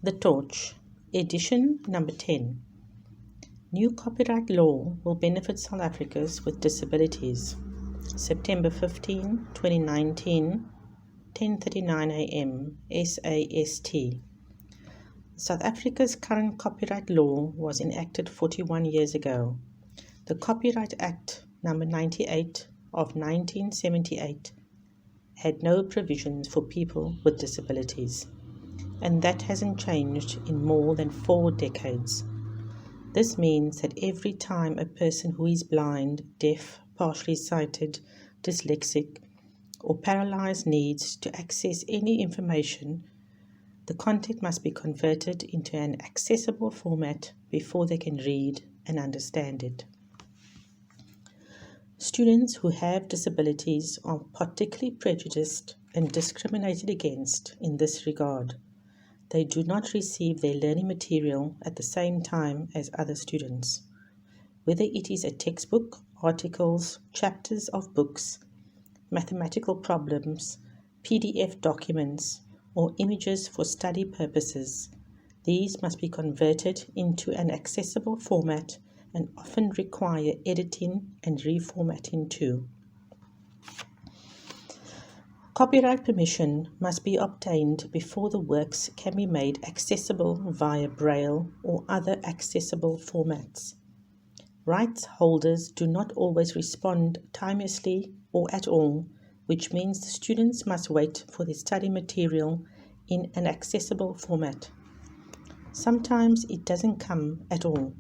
The Torch, edition number 10. New copyright law will benefit South Africans with disabilities. September 15, 2019, 10:39 a.m. SAST. South Africa's current copyright law was enacted 41 years ago. The Copyright Act number 98 of 1978 had no provisions for people with disabilities, and that hasn't changed in more than 4 decades. This means that every time a person who is blind, deaf, partially sighted, dyslexic, or paralyzed needs to access any information, the content must be converted into an accessible format before they can read and understand it. Students who have disabilities are particularly prejudiced and discriminated against in this regard. They do not receive their learning material at the same time as other students. Whether it is a textbook, articles, chapters of books, mathematical problems, PDF documents, or images for study purposes, these must be converted into an accessible format and often require editing and reformatting too. Copyright permission must be obtained before the works can be made accessible via Braille or other accessible formats. Rights holders do not always respond timeously or at all, which means the students must wait for their study material in an accessible format. Sometimes it doesn't come at all.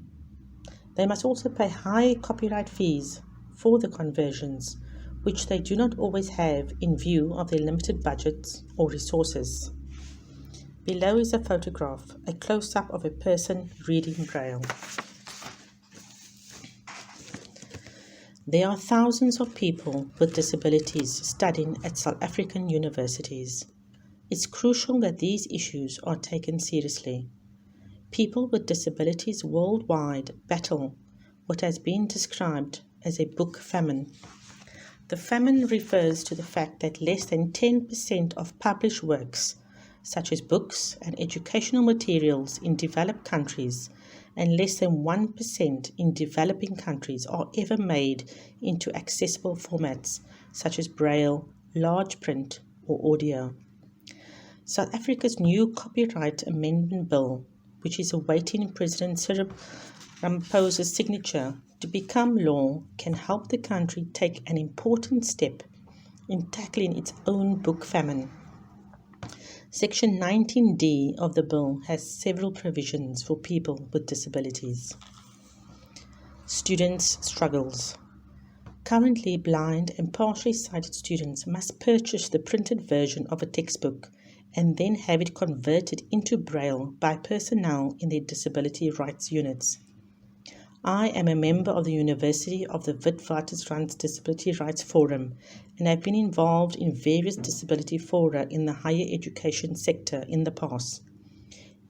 They must also pay high copyright fees for the conversions, which they do not always have in view of their limited budgets or resources. Below is a photograph, a close-up of a person reading Braille. There are thousands of people with disabilities studying at South African universities. It's crucial that these issues are taken seriously. People with disabilities worldwide battle what has been described as a book famine. The famine refers to the fact that less than 10% of published works, such as books and educational materials in developed countries, and less than 1% in developing countries are ever made into accessible formats such as Braille, large print, or audio. South Africa's new Copyright Amendment Bill, which is awaiting President Cyril Ramaphosa's signature to become law, can help the country take an important step in tackling its own book famine. Section 19D of the bill has several provisions for people with disabilities. Students' struggles. Currently, blind and partially sighted students must purchase the printed version of a textbook and then have it converted into Braille by personnel in their disability rights units. I am a member of the University of the Witwatersrand Disability Rights Forum and have been involved in various disability fora in the higher education sector in the past.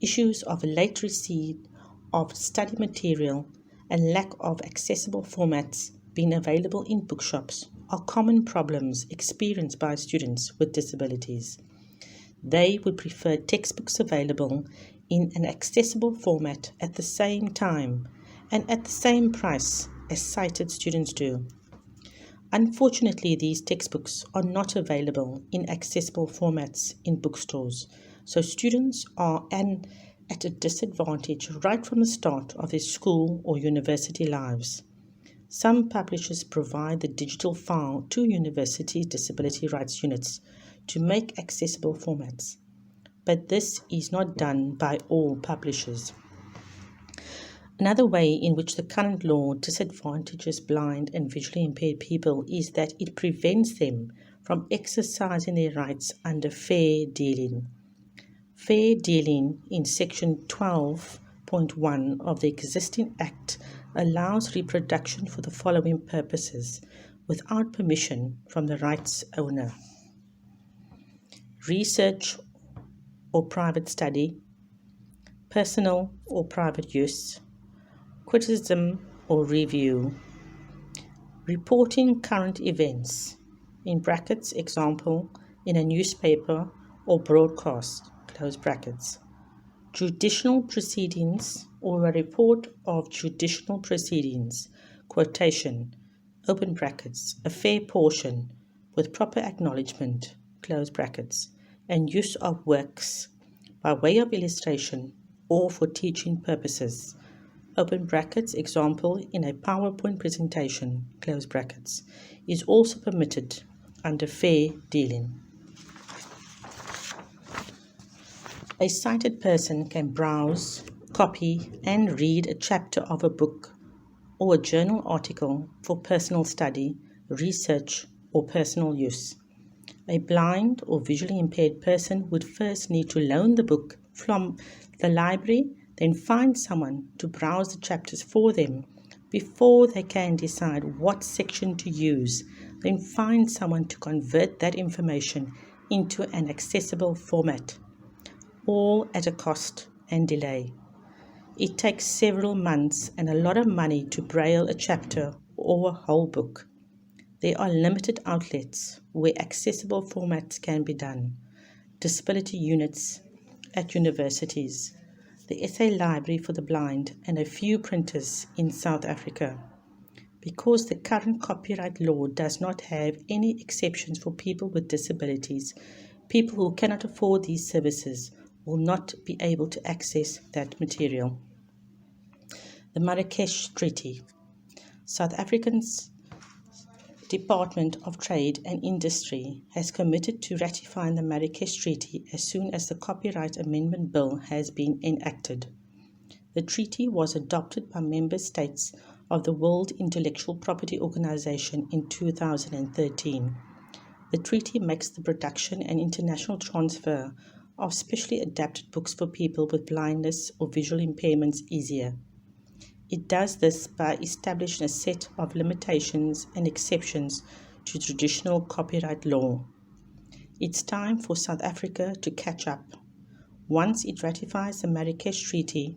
Issues of late receipt of study material and lack of accessible formats being available in bookshops are common problems experienced by students with disabilities. They would prefer textbooks available in an accessible format at the same time and at the same price as sighted students do. Unfortunately, these textbooks are not available in accessible formats in bookstores, so students are at a disadvantage right from the start of their school or university lives. Some publishers provide the digital file to university disability rights units to make accessible formats, but this is not done by all publishers. Another way in which the current law disadvantages blind and visually impaired people is that it prevents them from exercising their rights under fair dealing. Fair dealing in Section 12.1 of the existing Act allows reproduction for the following purposes without permission from the rights owner: research or private study, personal or private use, criticism or review, reporting current events, in brackets, example, in a newspaper or broadcast, close brackets, Judicial proceedings or a report of judicial proceedings, quotation, open brackets, a fair portion with proper acknowledgement, close brackets, and use of works by way of illustration or for teaching purposes, open brackets, example in a PowerPoint presentation, close brackets, is also permitted under fair dealing. A sighted person can browse, copy, and read a chapter of a book or a journal article for personal study, research, or personal use. A blind or visually impaired person would first need to loan the book from the library, then find someone to browse the chapters for them before they can decide what section to use, then find someone to convert that information into an accessible format, all at a cost and delay. It takes several months and a lot of money to braille a chapter or a whole book. There are limited outlets where accessible formats can be done. Disability units at universities, the SA Library for the Blind, and a few printers in South Africa. Because the current copyright law does not have any exceptions for people with disabilities, people who cannot afford these services will not be able to access that material. The Marrakesh Treaty. South Africa's Department of Trade and Industry has committed to ratifying the Marrakesh Treaty as soon as the Copyright Amendment Bill has been enacted. The treaty was adopted by member states of the World Intellectual Property Organization in 2013. The treaty makes the production and international transfer of specially adapted books for people with blindness or visual impairments easier. It does this by establishing a set of limitations and exceptions to traditional copyright law. It's time for South Africa to catch up. Once it ratifies the Marrakesh Treaty,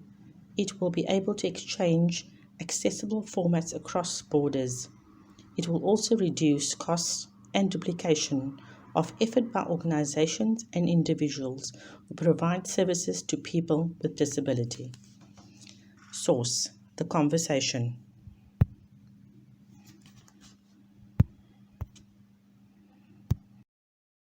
it will be able to exchange accessible formats across borders. It will also reduce costs and duplication of effort by organizations and individuals who provide services to people with disability. Source: The Conversation.